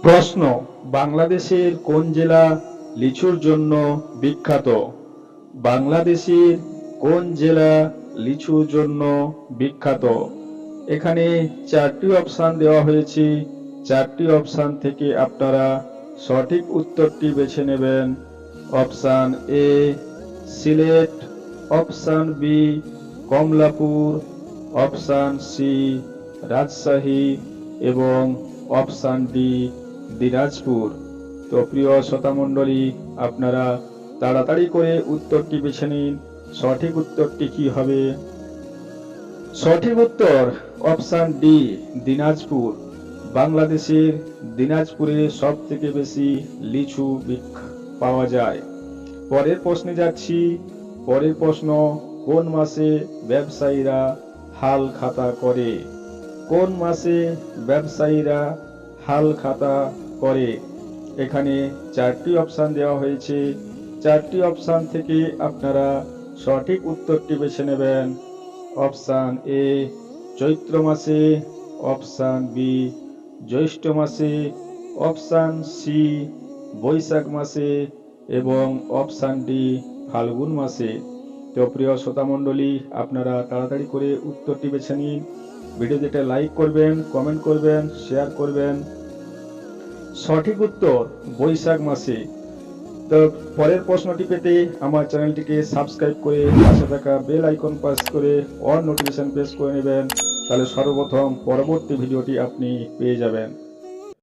প্রশ্ন, বাংলাদেশের কোন জেলা লিচুর জন্য বিখ্যাত? বাংলাদেশের কোন জেলা লিচুর জন্য বিখ্যাত? এখানে চারটি অপশান দেওয়া হয়েছে। চারটি অপশান থেকে আপনারা সঠিক উত্তরটি বেছে নেবেন। Option A Sylhet, option B Kamalapur, option C Rajshahi এবং অপশান ডি দিনাজপুর। তো প্রিয় শ্রোতামণ্ডলী, আপনারা তাড়াতাড়ি করে উত্তরটি বেছে নিন। সঠিক উত্তরটি কি হবে? সঠিক উত্তর অপশান ডি দিনাজপুর। বাংলাদেশের দিনাজপুরে সব থেকে বেশি লিচু পাওয়া যায়। পরের প্রশ্নে যাচ্ছি। পরের প্রশ্ন, কোন মাসে ব্যবসায়ীরা হাল খাতা করে? কোন মাসে ব্যবসায়ীরা হাল খাতা করে? এখানে চারটি অপশান দেওয়া হয়েছে। চারটি অপশান থেকে আপনারা সঠিক উত্তরটি বেছে নেবেন। অপশান এ চৈত্র মাসে, অপশান বি জ্যৈষ্ঠ মাসে, অপশান সি বৈশাখ মাসে এবং অপশান ডি ফাল্গুন মাসে। তো প্রিয় শ্রোতামণ্ডলী, আপনারা তাড়াতাড়ি করে উত্তরটি বেছে নিন। ভিডিওটিতে লাইক করবেন, কমেন্ট করবেন, শেয়ার করবেন। সঠিক উত্তর বৈশাখ মাসে। তো পরের প্রশ্নটি পেতে আমার চ্যানেলটিকে সাবস্ক্রাইব করে পাশে থাকা বেল আইকন প্রেস করে অল নোটিফিকেশন প্রেস করে নেবেন। তাহলে সর্বপ্রথম পরবর্তী ভিডিওটি আপনি পেয়ে যাবেন।